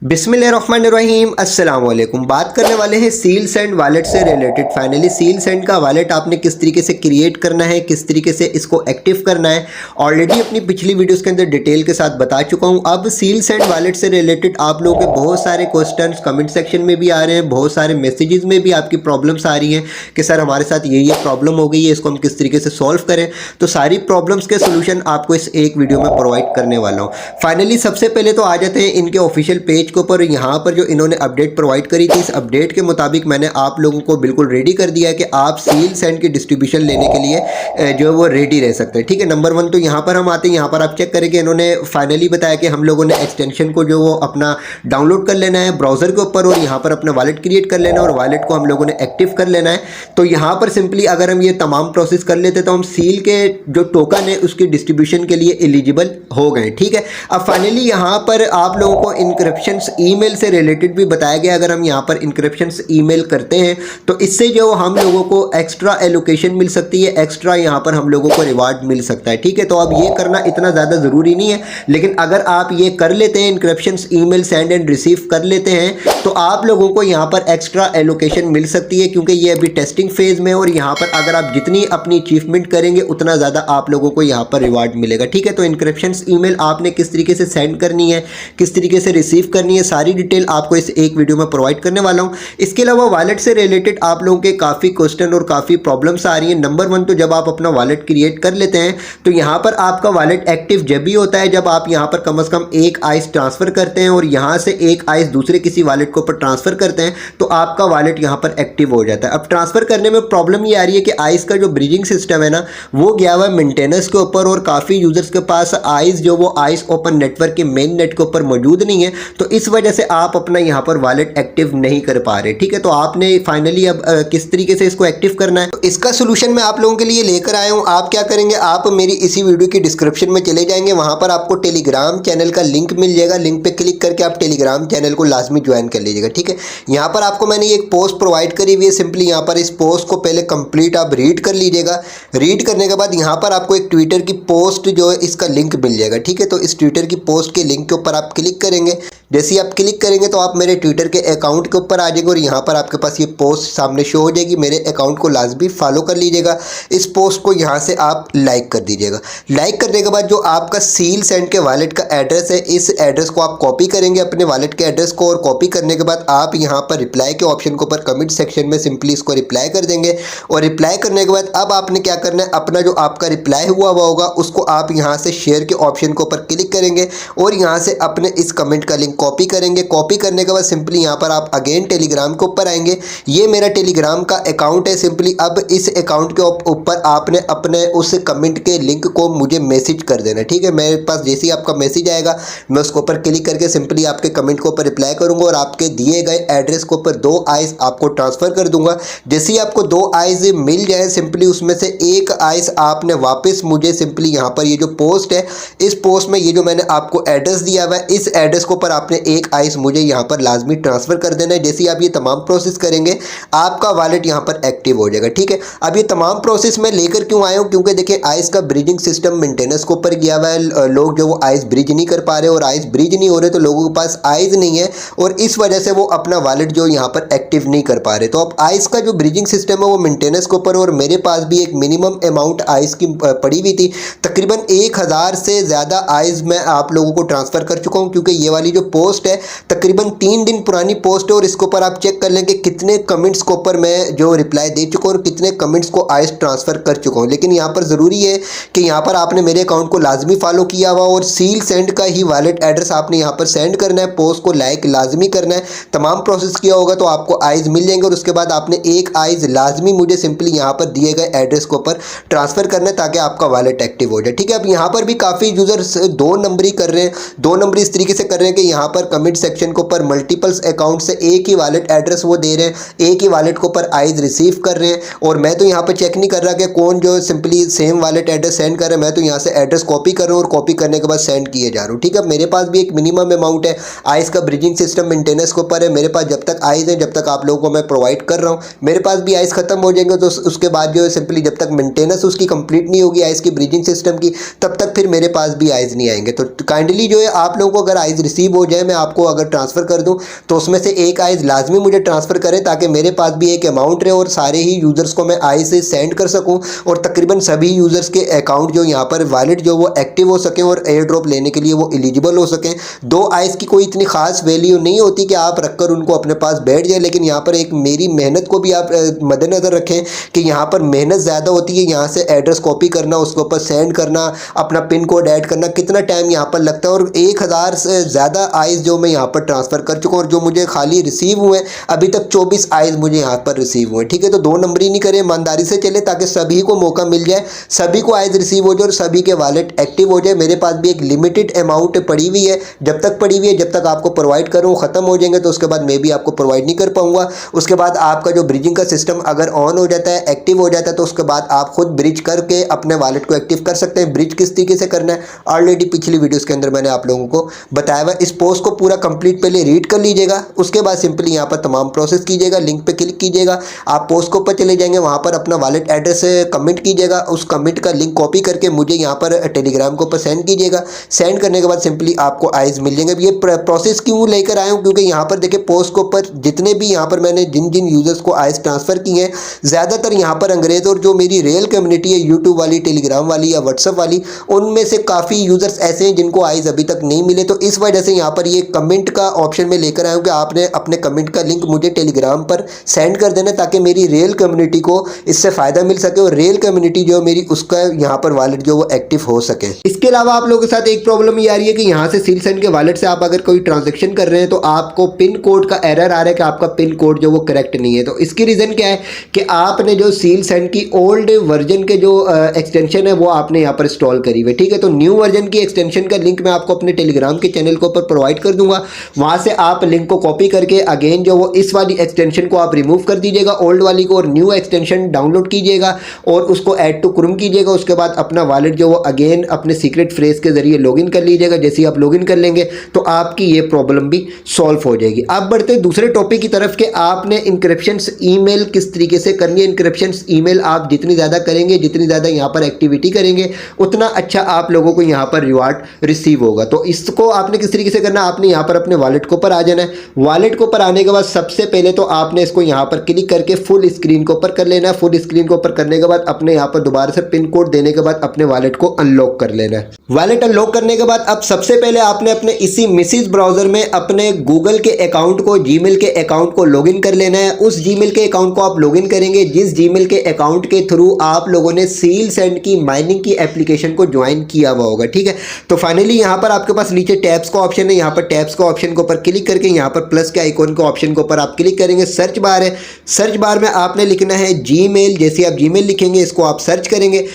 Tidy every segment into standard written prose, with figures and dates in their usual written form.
बिस्मिल्लाहिर्रहमानिर्रहीम अस्सलाम वालेकुम। बात करने वाले हैं सील सेंड वॉलेट से रिलेटेड। फाइनली सील सेंड का वॉलेट आपने किस तरीके से क्रिएट करना है, किस तरीके से इसको एक्टिव करना है, ऑलरेडी अपनी पिछली वीडियोस के अंदर डिटेल के साथ बता चुका हूं। अब सील सेंड वॉलेट से रिलेटेड आप लोगों के बहुत सारे क्वेश्चंस कमेंट सेक्शन में भी आ रहे हैं, बहुत सारे मैसेजेस में भी आपकी प्रॉब्लम्स आ रही हैं कि सर हमारे साथ ये प्रॉब्लम हो गई है, इसको हम किस तरीके से सॉल्व करें। तो सारी प्रॉब्लम्स के सोल्यूशन आपको इस एक वीडियो में प्रोवाइड करने वाला हूँ। फाइनली सबसे पहले तो आ जाते हैं इनके ऑफिशियल पेज के ऊपर। यहाँ पर जो इन्होंने अपडेट प्रोवाइड करी थी, इस अपडेट के मुताबिक मैंने आप लोगों को बिल्कुल रेडी कर दिया है कि आप सील सेंड की डिस्ट्रीब्यूशन लेने के लिए जो है वो रेडी रह सकते हैं। ठीक है, नंबर वन तो यहाँ पर हम आते हैं। यहाँ पर आप चेक करेंगे इन्होंने फाइनली बताया कि हम लोगों ने एक्सटेंशन को जो वो अपना डाउनलोड कर लेना है ब्राउजर के ऊपर और यहाँ पर अपना वॉलेट क्रिएट कर लेना है और वॉलेट को हम लोगों ने एक्टिव कर लेना है। तो यहाँ पर सिंपली अगर हम ये तमाम प्रोसेस कर लेते तो हम सील के जो टोकन है उसकी डिस्ट्रीब्यूशन के लिए एलिजिबल हो गए। ठीक है, अब फाइनली यहाँ पर आप लोगों को इंक्रिप्शंस ईमेल से रिलेटेड भी बताया गया। अगर हम यहाँ पर इंक्रिप्शंस ईमेल करते हैं तो इससे जो हम लोगों को एक्स्ट्रा एलोकेशन मिल सकती है, एक्स्ट्रा यहाँ पर हम लोगों को रिवार्ड मिल सकता है। ठीक है, तो अब ये करना इतना ज़्यादा ज़रूरी नहीं है, लेकिन अगर आप ये कर लेते हैं, encryptions email send and receive कर लेते हैं, तो आप लोगों को यहाँ पर एक्स्ट्रा एलोकेशन मिल सकती है, क्योंकि ये अभी टेस्टिंग फेज में। और यहाँ पर अगर आप जितनी अपनी अचीवमेंट करेंगे उतना ज़्यादा आप लोगों को यहाँ पर रिवार्ड मिलेगा। ठीक है, तो इंक्रिप्शंस ईमेल आपने किस तरीके से सेंड करनी है, किस तरीके से रिसीव करनी है, सारी डिटेल आपको इस एक वीडियो में प्रोवाइड करने वाला हूं। इसके अलावा वॉलेट से रिलेटेड आप लोगों के काफ़ी क्वेश्चन और काफ़ी प्रॉब्लम्स आ रही हैं। नंबर वन तो जब आप अपना वॉलेट क्रिएट कर लेते हैं तो यहाँ पर आपका वॉलेट एक्टिव जब भी होता है जब आप यहाँ पर कम से कम एक आइस ट्रांसफ़र करते हैं और यहाँ से एक आइस दूसरे किसी वॉलेट के ऊपर ट्रांसफ़र करते हैं तो आपका वॉलेट यहाँ पर एक्टिव हो जाता है। अब ट्रांसफ़र करने में प्रॉब्लम ये आ रही है कि आइस का जो ब्रिजिंग सिस्टम है ना वो गया हुआ है मेंटेनेंस के ऊपर और काफ़ी यूजर्स के पास आइस जो वो आइस ओपन नेटवर्क के मेन नेट के ऊपर मौजूद नहीं है, तो इस वजह से आप अपना यहाँ पर वॉलेट एक्टिव नहीं कर पा रहे। ठीक है, तो आपने फाइनली अब किस तरीके से इसको एक्टिव करना है, तो इसका सोल्यूशन मैं आप लोगों के लिए लेकर आया हूँ। आप क्या करेंगे, आप मेरी इसी वीडियो की डिस्क्रिप्शन में चले जाएंगे, वहां पर आपको टेलीग्राम चैनल का लिंक मिल जाएगा। लिंक पे क्लिक करके आप टेलीग्राम चैनल को लाजमी ज्वाइन कर लीजिएगा। ठीक है, यहाँ पर आपको मैंने एक पोस्ट प्रोवाइड करी हुई है। सिंपली यहाँ पर इस पोस्ट को पहले कंप्लीट आप रीड कर लीजिएगा। रीड करने के बाद यहाँ पर आपको एक ट्विटर की पोस्ट जो है इसका लिंक मिल जाएगा। ठीक है, तो इस ट्विटर की पोस्ट के लिंक के ऊपर आप क्लिक करेंगे। जैसे ही आप क्लिक करेंगे तो आप मेरे ट्विटर के अकाउंट के ऊपर आ जाएंगे और यहाँ पर आपके पास ये पोस्ट सामने शो हो जाएगी। मेरे अकाउंट को लाजमी फॉलो कर लीजिएगा। इस पोस्ट को यहाँ से आप लाइक कर दीजिएगा। लाइक करने के बाद जो आपका सील सेंड के वॉलेट का एड्रेस है, इस एड्रेस को आप कॉपी करेंगे अपने वॉलेट के एड्रेस को, और कॉपी करने के बाद आप यहाँ पर रिप्लाई के ऑप्शन के ऊपर कमेंट सेक्शन में सिंपली इसको रिप्लाई कर देंगे। और रिप्लाई करने के बाद अब आपने क्या करना है, अपना जो आपका रिप्लाई हुआ होगा उसको आप यहाँ से शेयर के ऑप्शन के ऊपर क्लिक करेंगे और यहाँ से अपने इस कमेंट का लिंक कॉपी करेंगे। कॉपी करने के बाद सिंपली यहाँ पर आप अगेन टेलीग्राम के ऊपर आएंगे। ये मेरा टेलीग्राम का अकाउंट है। सिंपली अब इस अकाउंट के ऊपर आपने अपने उस कमेंट के लिंक को मुझे मैसेज कर देना। ठीक है, मेरे पास जैसे ही आपका मैसेज आएगा मैं उसके ऊपर क्लिक करके सिंपली आपके कमेंट के ऊपर रिप्लाई करूंगा और आपके दिए गए एड्रेस के ऊपर 2 आइस आपको ट्रांसफर कर दूंगा। जैसे ही आपको 2 आइस मिल जाए, सिंपली उसमें से एक आइस आपने वापस मुझे सिंपली यहाँ पर ये जो पोस्ट है, इस पोस्ट में ये जो मैंने आपको एड्रेस दिया हुआ है, इस एड्रेस के ऊपर आपने एक आइस मुझे यहाँ पर लाजमी ट्रांसफर कर देना है। जैसे ही आप ये तमाम प्रोसेस करेंगे आपका वॉलेट यहाँ पर एक्टिव हो जाएगा। ठीक है, अब ये तमाम प्रोसेस मैं लेकर क्यों आया हूँ, क्योंकि देखिए आइस का ब्रिजिंग सिस्टम मेंटेनेंस के ऊपर गया हुआ है। लोग जो वो आइस ब्रिज नहीं कर पा रहे और आइस ब्रिज नहीं हो रहे तो लोगों के पास आइस नहीं है और इस वजह से वो अपना वॉलेट जो यहाँ पर एक्टिव नहीं कर पा रहे। तो अब आइस का जो ब्रिजिंग सिस्टम है वो मेंटेनेंस के ऊपर, और मेरे पास भी एक मिनिमम अमाउंट आइस की पड़ी हुई थी। तकरीबन 1000 से ज़्यादा आइस मैं आप लोगों को ट्रांसफ़र कर चुका हूँ, क्योंकि ये वाली जो पोस्ट है तकरीबन 3 दिन पुरानी पोस्ट है और इसके ऊपर आप चेक कर लें कि कितने कमेंट्स के ऊपर मैं जो रिप्लाई दे चुका हूँ और कितने कमेंट्स को आइस ट्रांसफ़र कर चुका हूँ। लेकिन यहाँ पर ज़रूरी है कि यहाँ पर आपने मेरे अकाउंट को लाजमी फॉलो किया हुआ और सील सेंड का ही वॉलेट एड्रेस आपने यहाँ पर सेंड करना है, पोस्ट को लाइक लाजमी करना है। तमाम प्रोसेस किया होगा तो आपको आइस मिल जाएंगे और उसके बाद आपने एक आइस लाजमी मुझे सिंपली यहाँ पर दिए गए एड्रेस के ऊपर ट्रांसफ़र करना है ताकि आपका वॉलेट एक्टिव हो जाए। ठीक है, अब यहाँ पर भी काफ़ी यूज़र्स 2 नंबरी कर रहे हैं। 2 नंबरी इस तरीके से कर रहे हैं कि यहाँ पर कमेंट सेक्शन के ऊपर मल्टीपल्स अकाउंट से एक ही वॉलेट एड्रेस वो दे रहे हैं, एक ही वॉलेट के ऊपर आइस रिसीव कर रहे हैं। और मैं तो यहाँ पर चेक नहीं कर रहा कि कौन जो simply same wallet address send कर रहा है। मैं तो यहाँ से एड्रेस कॉपी कर रहा हूँ और कॉपी करने के बाद सेंड किए जा रहा हूँ। ठीक है, मेरे पास भी एक मिनिमम अमाउंट है। आइस का ब्रिजिंग सिस्टम मेंटेनेंस के ऊपर है। मेरे पास जब तक आइस है जब तक आप लोगों को मैं प्रोवाइड कर रहा हूँ। मेरे पास भी आइस खत्म हो जाएंगे तो उसके बाद जो है सिंपली जब तक मेंटेनेंस उसकी कंप्लीट नहीं होगी आइस की ब्रिजिंग सिस्टम की, तब तक फिर मेरे पास भी आइस नहीं आएंगे। तो काइंडली जो है आप लोगों को अगर आइस रिसीव हो जाए, मैं आपको अगर ट्रांसफ़र कर दूँ तो उसमें से एक आइज़ लाजमी मुझे ट्रांसफ़र करें, ताकि मेरे पास भी एक अमाउंट रहे और सारे ही यूज़र्स को मैं आइज़ से सेंड कर सकूँ और तकरीबन सभी यूज़र्स के अकाउंट जो यहाँ पर वॉलेट जो वो एक्टिव हो सकें और एयर ड्रॉप लेने के लिए वो एलिजिबल हो सकें। 2 आइज़ की कोई इतनी खास वैल्यू नहीं होती कि आप रखकर उनको अपने पास बैठ जाए, लेकिन यहाँ पर एक मेरी मेहनत को भी आप मद्देनज़र रखें कि यहाँ पर मेहनत ज़्यादा होती है। यहाँ से एड्रेस कॉपी करना, उसके ऊपर सेंड करना, अपना पिन कोड ऐड करना, कितना टाइम यहाँ पर लगता है। और 1000 से ज़्यादा आइज़ जो मैं यहाँ पर ट्रांसफ़र कर चुका हूँ और जो मुझे खाली रिसीव हुए अभी तक 24 आइज़ मुझे यहाँ पर रिसीव हुए। ठीक है, तो 2 नंबरी नहीं करें, ईमानदारी से चले ताकि सभी को मौका मिल जाए, सभी को आइज़ रिसीव हो जाए और सभी के वॉलेट एक्टिव हो जाए। मेरे पास भी एक लिमिटेड अमाउंट पड़ी हुई है, जब तक पड़ी हुई है, जब तक आपको प्रोवाइड करूँ, ख़त्म हो जाएंगे तो उसके बाद मैं भी आपको प्रोवाइड नहीं कर पाऊँगा। उसके बाद आपका जो ब्रिजिंग का सिस्टम अगर ऑन हो जाता है, एक्टिव हो जाता है, तो उसके बाद आप खुद ब्रिज करके अपने वॉलेट को एक्टिव कर सकते हैं। ब्रिज किस तरीके से करना है ऑलरेडी पिछली वीडियोस के अंदर मैंने आप लोगों को बताया हुआ। इस पोस्ट को पूरा कंप्लीट पहले रीड कर लीजिएगा, उसके बाद सिंपली यहाँ पर तमाम प्रोसेस कीजिएगा, लिंक पे क्लिक कीजिएगा, आप पोस्ट के ऊपर चले जाएंगे, वहाँ पर अपना वॉलेट एड्रेस कमेंट कीजिएगा, उस कमेंट का लिंक कॉपी करके मुझे यहाँ पर टेलीग्राम के ऊपर सेंड कीजिएगा। सेंड करने के बाद सिंपली आपको आइज़ मिल जाएंगे। ये प्रोसेस क्यों लेकर आया हूँ, क्योंकि यहाँ पर देखिए पोस्ट के ऊपर जितने भी यहाँ पर मैंने जिन जिन यूज़र्स को आइज़ ट्रांसफ़र किए हैं, ज़्यादातर यहाँ पर अंग्रेज़ और जो मेरी रियल कम्युनिटी है यूट्यूब वाली, टेलीग्राम वाली या व्हाट्सअप वाली, उनमें से काफ़ी यूज़र्स ऐसे हैं जिनको आइज़ अभी तक नहीं मिले। तो इस वजह से यहाँ पर ये कमेंट का ऑप्शन में लेकर आया हूँ कि आपने अपने कमेंट का लिंक मुझे टेलीग्राम पर सेंड कर देना, ताकि मेरी रियल कम्युनिटी को इससे फ़ायदा मिल सके और रियल कम्युनिटी जो मेरी उसका यहाँ पर वॉलेट जो वो एक्टिव हो सके। इसके अलावा आप लोगों के साथ एक प्रॉब्लम ये आ रही है कि यहाँ से सील सेंड के वॉलेट से आप अगर कोई ट्रांजेक्शन कर रहे हैं तो आपको पिन कोड का एरर आ रहा है कि आपका पिन कोड जो वो करेक्ट नहीं है। तो इसकी रीज़न क्या है कि आपने जो सील सेंड की ओल्ड वर्जन के जो एक्सटेंशन है वो आपने यहाँ पर इंस्टॉल करी हुई। ठीक है, तो न्यू वर्जन की एक्सटेंशन का लिंक मैं आपको अपने टेलीग्राम के चैनल के ऊपर प्रोवाइड कर दूंगा। वहाँ से आप लिंक को कॉपी करके अगेन जो वो इस वाली एक्सटेंशन को आप रिमूव कर दीजिएगा ओल्ड वाली को, और न्यू एक्सटेंशन डाउनलोड कीजिएगा और उसको ऐड टू क्रोम कीजिएगा। उसके बाद अपना वॉलेट जो वो अगेन अपने सीक्रेट फ्रेज के जरिए लॉगिन कर लीजिएगा। जैसे ही आप लॉगिन कर लेंगे तो आपकी ये प्रॉब्लम भी सॉल्व हो जाएगी। अब बढ़ते हैं दूसरे टॉपिक की तरफ कि आपने इंक्रिप्शंस ईमेल किस तरीके से करनी है। इंक्रिप्शंस ईमेल आप जितनी ज़्यादा करेंगे, जितनी ज़्यादा यहाँ पर एक्टिविटी करेंगे, उतना अच्छा आप लोगों को यहाँ पर रिवार्ड रिसीव होगा। तो इसको आपने किस तरीके से करना है, आपने यहाँ पर अपने वॉलेट के ऊपर आ जाना है। वॉलेट के ऊपर आने के बाद सबसे पहले तो आपने इसको यहाँ पर क्लिक करके फुल स्क्रीन के ऊपर कर लेना है। फुल स्क्रीन के ऊपर करने के बाद अपने यहाँ पर दोबारा से पिन कोड देने के बाद अपने वॉलेट को अनलॉक कर लेना है। वॉलेट अनलॉक करने के बाद अब सबसे पहले आपने अपने इसी मिसेज ब्राउजर में अपने गूगल के अकाउंट को, जीमेल के अकाउंट को लॉगिन कर लेना है। उस जीमेल के अकाउंट को आप लॉगिन करेंगे जिस जीमेल के अकाउंट के थ्रू आप लोगों ने सील सेंड की माइनिंग की एप्लीकेशन को ज्वाइन किया हुआ होगा। ठीक है, तो फाइनली यहाँ पर आपके पास नीचे टैब्स का ऑप्शन है, यहाँ पर टैब्स का ऑप्शन के ऊपर क्लिक करके यहाँ पर प्लस के आइकॉन के ऑप्शन के ऊपर आप क्लिक करेंगे। सर्च बार है, सर्च बार में आपने लिखना है जीमेल। जैसे आप जीमेल लिखेंगे इसको आप सर्च करेंगे।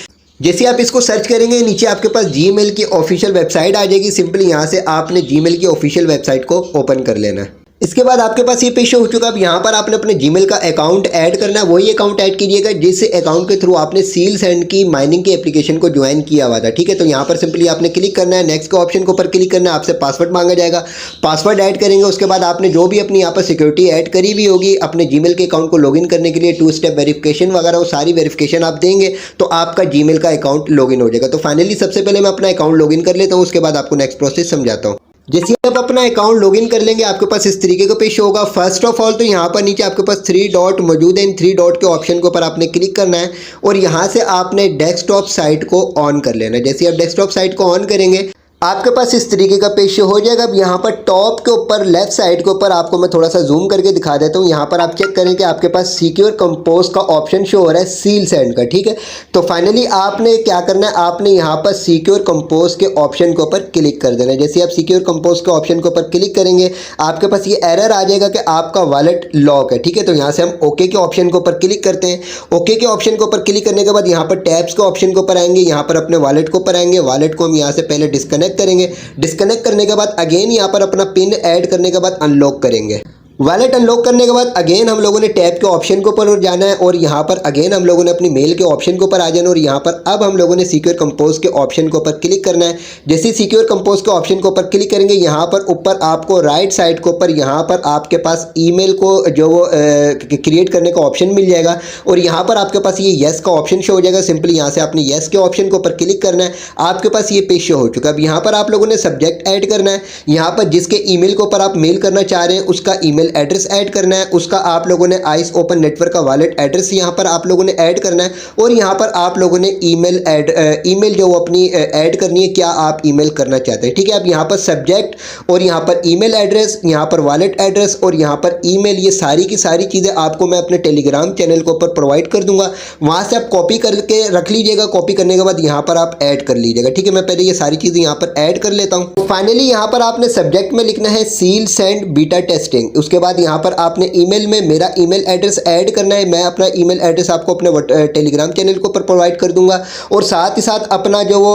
जैसे आप इसको सर्च करेंगे नीचे आपके पास जीमेल की ऑफिशियल वेबसाइट आ जाएगी। सिंपली यहाँ से आपने जीमेल की ऑफिशियल वेबसाइट को ओपन कर लेना है। इसके बाद आपके पास ये पेश हो चुका। अब यहाँ पर आपने अपने जीमेल का अकाउंट ऐड करना है। वही अकाउंट ऐड कीजिएगा जिस अकाउंट के थ्रू आपने सील सेंड की माइनिंग की एप्लीकेशन को ज्वाइन किया हुआ था। ठीक है, तो यहाँ पर सिंपली आपने क्लिक करना है, नेक्स्ट के ऑप्शन के ऊपर क्लिक करना है, आपसे पासवर्ड मांगा जाएगा, पासवर्ड ऐड करेंगे। उसके बाद आपने जो भी अपनी यहाँ पर सिक्योरिटी ऐड करी हुई होगी अपने जीमेल के अकाउंट को लॉगिन करने के लिए, 2 स्टेप वेरिफिकेशन वगैरह वो सारी वेरिफिकेशन आप देंगे तो आपका जीमेल का अकाउंट लॉगिन हो जाएगा। तो फाइनली सबसे पहले मैं अपना अकाउंट लॉगिन कर लेता हूँ, उसके बाद आपको नेक्स्ट प्रोसेस समझाता हूँ। जैसे आप अपना अकाउंट लॉगिन कर लेंगे आपके पास इस तरीके का पेश होगा। फर्स्ट ऑफ ऑल तो यहाँ पर नीचे आपके पास 3 डॉट मौजूद है। इन 3 डॉट के ऑप्शन के ऊपर आपने क्लिक करना है और यहाँ से आपने डेस्कटॉप साइट को ऑन कर लेना है। जैसे आप डेस्कटॉप साइट को ऑन करेंगे आपके पास इस तरीके का पेज हो जाएगा। अब यहाँ पर टॉप के ऊपर लेफ्ट साइड के ऊपर आपको मैं थोड़ा सा जूम करके दिखा देता हूँ। यहाँ पर आप चेक करें कि आपके पास सिक्योर कंपोज का ऑप्शन शो हो रहा है सील सेंड का। ठीक है, तो फाइनली आपने क्या करना है, आपने यहाँ पर सिक्योर कंपोज के ऑप्शन के ऊपर क्लिक कर देना है। जैसे आप सिक्योर कंपोज के ऑप्शन के ऊपर क्लिक करेंगे आपके पास ये एरर आ जाएगा कि आपका वॉलेट लॉक है। ठीक है, तो यहाँ से हम ओके के ऑप्शन के ऊपर क्लिक करते हैं। ओके के ऑप्शन के ऊपर क्लिक करने के बाद यहाँ पर टैब्स के ऑप्शन के ऊपर आएंगे, यहाँ पर अपने वॉलेट के ऊपर आएंगे। वॉलेट को हम यहाँ से पहले डिस्कनेक्ट करेंगे। डिस्कनेक्ट करने के बाद अगेन यहाँ पर अपना पिन ऐड करने के बाद अनलॉक करेंगे। वॉलेट अनलॉक करने के बाद अगेन हम लोगों ने टैब के ऑप्शन के ऊपर जाना है और यहाँ पर अगेन हम लोगों ने अपनी मेल के ऑप्शन के ऊपर आ जाना और यहाँ पर अब हम लोगों ने सिक्योर कंपोज के ऑप्शन के ऊपर क्लिक करना है। जैसे सिक्योर कंपोज के ऑप्शन के ऊपर क्लिक करेंगे यहाँ पर ऊपर आपको राइट साइड के ऊपर यहाँ पर आपके पास ईमेल को जो वो क्रिएट करने का ऑप्शन मिल जाएगा और यहाँ पर आपके पास ये येस का ऑप्शन शो हो जाएगा। सिंपली यहाँ से आपने येस के ऑप्शन के ऊपर क्लिक करना है, आपके पास ये पेज शो हो चुका है। अब यहाँ पर आप लोगों ने सब्जेक्ट ऐड करना है, यहाँ पर जिसके ईमेल के ऊपर आप मेल करना चाह रहे हैं उसका ईमेल एड्रेस ऐड करना है, उसका आप लोगों ने आइस ओपन नेटवर्क का वॉलेट एड्रेस यहाँ पर आप लोगों ने ऐड करना है और यहाँ पर आप लोगों ने ईमेल जो अपनी ऐड करनी है, क्या आप ईमेल करना चाहते हैं। ठीक है, अब यहाँ पर सब्जेक्ट और यहाँ पर ईमेल एड्रेस, यहाँ पर वॉलेट एड्रेस और यहाँ पर ईमेल, ये सारी की सारी चीज़ें आपको मैं अपने टेलीग्राम चैनल के ऊपर प्रोवाइड कर दूंगा, वहाँ से आप कॉपी करके रख लीजिएगा। कॉपी करने के बाद यहाँ पर आप ऐड कर लीजिएगा। ठीक है, मैं पहले ये सारी चीज़ें यहाँ पर ऐड कर लेता हूँ। फाइनली यहाँ पर आपने सब्जेक्ट में लिखना है सील सेंड बीटा टेस्टिंग। उसके बाद यहाँ पर आपने ईमेल में मेरा ईमेल एड्रेस ऐड करना है। मैं अपना ईमेल एड्रेस आपको अपने टेलीग्राम चैनल के ऊपर प्रोवाइड कर दूंगा और साथ ही साथ अपना जो वो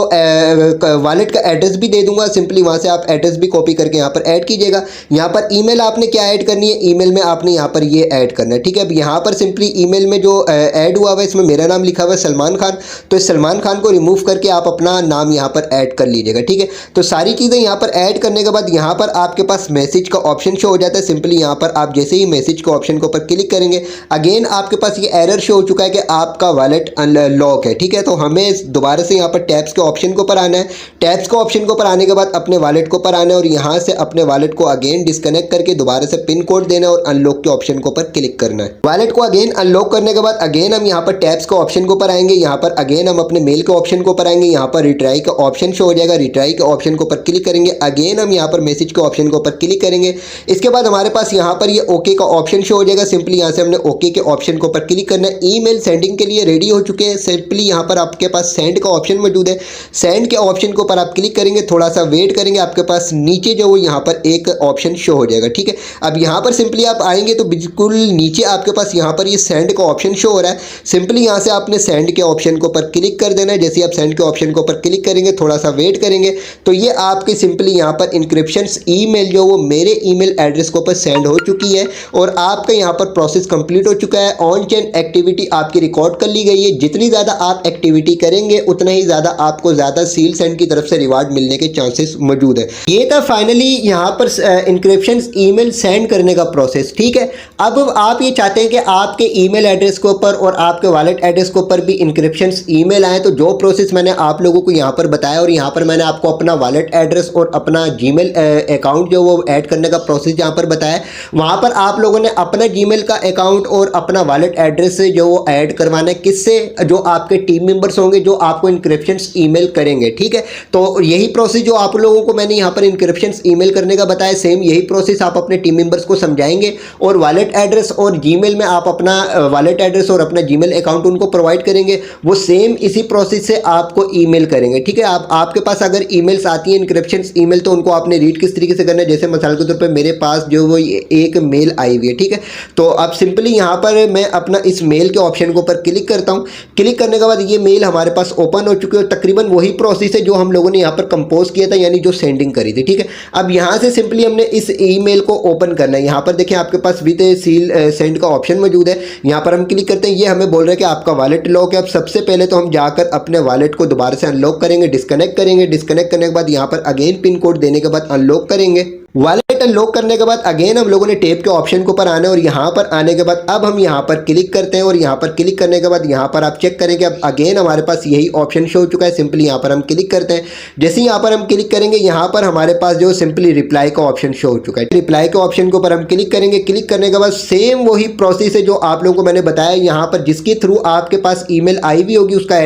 वॉलेट का एड्रेस भी दे दूंगा। सिंपली वहाँ से आप एड्रेस भी कॉपी करके यहाँ पर ऐड कीजिएगा। यहाँ पर ईमेल आपने क्या ऐड करनी है, ईमेल में आपने यहाँ पर ये ऐड करना है। ठीक है, अब यहाँ पर सिंपली ईमेल में जो ऐड हुआ हुआ है इसमें मेरा नाम लिखा हुआ है सलमान खान, तो इस सलमान खान को रिमूव करके आप अपना नाम यहाँ पर ऐड कर लीजिएगा। ठीक है, तो सारी चीज़ें यहाँ पर ऐड करने के बाद यहाँ पर आपके पास मैसेज का ऑप्शन शो हो जाता है। सिंपली यहाँ पर आप जैसे ही मैसेज के ऑप्शन के ऊपर क्लिक करेंगे अगेन आपके पास ये एरर शो हो चुका है कि आपका वॉलेट अनलॉक है। ठीक है, तो हमें दोबारा से यहाँ पर टैब्स के ऑप्शन के ऊपर आना है। टैब्स के ऑप्शन के ऊपर आने के बाद अपने वॉलेट के ऊपर आना है और यहाँ से अपने वॉलेट को अगेन डिस्कनेक्ट करके दोबारा से पिन कोड देना है और अनलॉक के ऑप्शन के ऊपर क्लिक करना है। वॉलेट को अगेन अनलॉक करने के बाद अगेन हम यहाँ पर टैब्स के ऑप्शन के ऊपर आएंगे। यहाँ पर अगेन हम अपने मेल के ऑप्शन के ऊपर आएंगे। यहाँ पर रिट्राई का ऑप्शन शो हो जाएगा, रिट्राई के ऑप्शन के ऊपर क्लिक करेंगे। अगेन हम यहाँ पर मैसेज के ऑप्शन के ऊपर क्लिक करेंगे। इसके बाद हमारे पास यहाँ पर ये ओके का ऑप्शन शो हो जाएगा। सिंपली यहाँ से हमने ओके के ऑप्शन के ऊपर क्लिक करना है। ईमेल सेंडिंग के लिए रेडी हो चुके हैं। सिंपली यहाँ पर आपके पास सेंड का ऑप्शन मौजूद है, सेंड के ऑप्शन के ऊपर आप क्लिक करेंगे, थोड़ा सा वेट करेंगे, आपके पास नीचे जो वो यहाँ पर एक ऑप्शन शो हो जाएगा। ठीक है, अब यहाँ पर सिंपली आप आएंगे तो बिल्कुल नीचे आपके पास यहाँ पर ये सेंड का ऑप्शन शो हो रहा है। सिंपली यहाँ से आपने सेंड के ऑप्शन के ऊपर क्लिक कर देना है। जैसे आप सेंड के ऑप्शन के ऊपर क्लिक करेंगे, थोड़ा सा वेट करेंगे तो ये आपके सिंपली यहाँ पर इंक्रिप्शन ईमेल जो वो मेरे ईमेल एड्रेस के ऊपर सेंड हो चुकी है और आपका यहाँ पर प्रोसेस कंप्लीट हो चुका है। ऑन चेन एक्टिविटी आपकी रिकॉर्ड कर ली गई है। जितनी ज़्यादा आप एक्टिविटी करेंगे उतना ही ज़्यादा आपको ज़्यादा सील सेंड की तरफ से रिवार्ड मिलने के चांसेस मौजूद है। ये था फाइनली यहाँ पर इंक्रिप्शन ईमेल सेंड करने का प्रोसेस। ठीक है, अब आप ये चाहते हैं कि आपके ईमेल एड्रेस के ऊपर और आपके वॉलेट एड्रेस के ऊपर भी इंक्रिप्शन ईमेल आए, तो जो प्रोसेस मैंने आप लोगों को यहाँ पर बताया और यहाँ पर मैंने आपको अपना वॉलेट एड्रेस और अपना जीमेल अकाउंट जो वो ऐड करने का प्रोसेस यहाँ पर बताया, वहाँ पर आप लोगों ने अपना जीमेल का अकाउंट और अपना वॉलेट एड्रेस से जो वो ऐड करवाना है, किससे, जो आपके टीम मेंबर्स होंगे जो आपको इंक्रिप्शन ईमेल करेंगे। ठीक है, तो यही प्रोसेस जो आप लोगों को मैंने यहाँ पर इंक्रिप्शन ईमेल करने का बताया, सेम यही प्रोसेस आप अपने टीम मेंबर्स को समझाएंगे और वॉलेट एड्रेस और जीमेल में आप अपना वॉलेट एड्रेस और अपना जीमेल अकाउंट उनको प्रोवाइड करेंगे, वो सेम इसी प्रोसेस से आपको ईमेल करेंगे। ठीक है, आपके पास अगर ईमेल्स आती हैं इंक्रिप्शन ईमेल तो उनको आपने रीड किस तरीके से करना है। जैसे मिसाल के तौर पर मेरे पास जो वो एक मेल आई हुई है। ठीक है, तो अब सिंपली यहाँ पर मैं अपना इस मेल के ऑप्शन के ऊपर क्लिक करता हूँ। क्लिक करने के बाद ये मेल हमारे पास ओपन हो चुकी है और तकरीबन वही प्रोसेस है जो हम लोगों ने यहाँ पर कंपोज किया था, यानी जो सेंडिंग करी थी। ठीक है, अब यहाँ से सिंपली हमने इस ईमेल को ओपन करना है। यहाँ पर देखें आपके पास विद सील सेंड का ऑप्शन मौजूद है। यहाँ पर हम क्लिक करते हैं, ये हमें बोल रहा है कि आपका वॉलेट लॉक है। अब सबसे पहले तो हम जाकर अपने वॉलेट को दोबारा से अनलॉक करेंगे, डिस्कनेक्ट करेंगे। डिस्कनेक्ट करने के बाद यहाँ पर अगेन पिन कोड देने के बाद अनलॉक करेंगे। वॉलेट अनलॉक करने के बाद अगेन हम लोगों ने टैब के ऑप्शन के ऊपर आना है और यहाँ पर आने के बाद अब हम यहाँ पर क्लिक करते हैं और यहाँ पर क्लिक करने के बाद यहाँ पर आप चेक करेंगे अब अगेन हमारे पास यही ऑप्शन शो हो चुका है। सिंपली यहाँ पर हम क्लिक करते हैं। जैसे ही यहाँ पर हम क्लिक करेंगे यहाँ पर हमारे पास जो सिंपली रिप्लाई का ऑप्शन शो हो चुका है। रिप्लाई के ऑप्शन के ऊपर हम क्लिक करेंगे। क्लिक करने के बाद सेम वही प्रोसेस है जो आप लोगों को मैंने बताया। यहाँ पर जिसके थ्रू आपके पास ईमेल आई हुई होगी उसका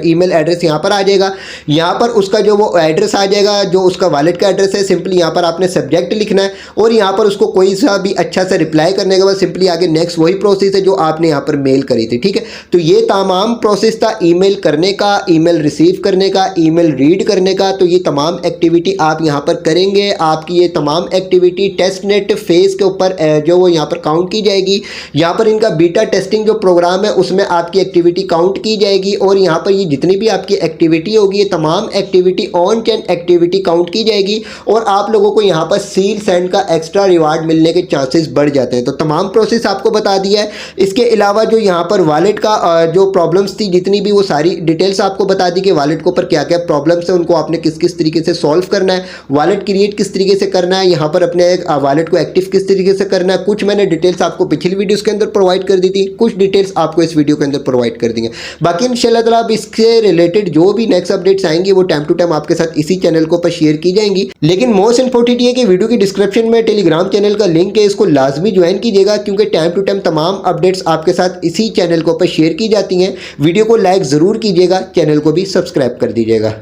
ईमेल एड्रेस यहाँ पर आ जाएगा। यहाँ पर उसका जो वो एड्रेस आ जाएगा जो उसका वॉलेट का एड्रेस है। सिंपली यहाँ पर आपने सब्जेक्ट लिखना है और यहाँ पर उसको कोई सा भी अच्छा सा रिप्लाई करने के बाद सिंपली आगे नेक्स्ट वही प्रोसेस है जो आपने यहाँ पर मेल करी थी। ठीक है, तो ये तमाम प्रोसेस था ईमेल करने का, ईमेल रिसीव करने का, ईमेल रीड करने का। तो ये तमाम एक्टिविटी आप यहाँ पर करेंगे। आपकी ये तमाम एक्टिविटी टेस्ट नेट फेस के ऊपर जो वो यहाँ पर काउंट की जाएगी। यहाँ पर इनका बीटा टेस्टिंग जो प्रोग्राम है उसमें आपकी एक्टिविटी काउंट की जाएगी और यहाँ पर ये जितनी भी आपकी एक्टिविटी होगी ये तमाम activity on chain activity count की जाएगी और आप लोगों को यहाँ पर सील सैंड का एक्स्ट्रा रिवार्ड मिलने के चांसेस बढ़ जाते हैं। तो तमाम प्रोसेस आपको बता दिया है। इसके अलावा जो यहाँ पर वॉलेट का जो प्रॉब्लम्स थी जितनी भी, वो सारी डिटेल्स आपको बता दी कि वॉलेट के ऊपर क्या क्या प्रॉब्लम्स है, उनको आपने किस किस तरीके से सॉल्व करना है, वॉलेट क्रिएट किस तरीके से करना है, यहाँ पर अपने वॉलेट को एक्टिव किस तरीके से करना है। कुछ मैंने डिटेल्स आपको पिछली वीडियोस के अंदर प्रोवाइड कर दी थी, कुछ डिटेल्स आपको इस वीडियो के अंदर प्रोवाइड कर देंगे। बाकी इंशाल्लाह ताला अब इससे रिलेटेड जो भी नेक्स्ट अपडेट्स आएंगी वो टाइम टू टाइम आपके साथ इसी चैनल को पर शेयर की जाएंगी। लेकिन मोस्ट इंपॉर्टेंट ये कि वीडियो की डिस्क्रिप्शन में टेलीग्राम चैनल का लिंक है, इसको लाजमी ज्वाइन कीजिएगा क्योंकि टाइम टू टाइम तमाम अपडेट्स आपके साथ इसी चैनल को पर शेयर की जाती हैं। वीडियो को लाइक ज़रूर कीजिएगा, चैनल को भी सब्सक्राइब कर दीजिएगा।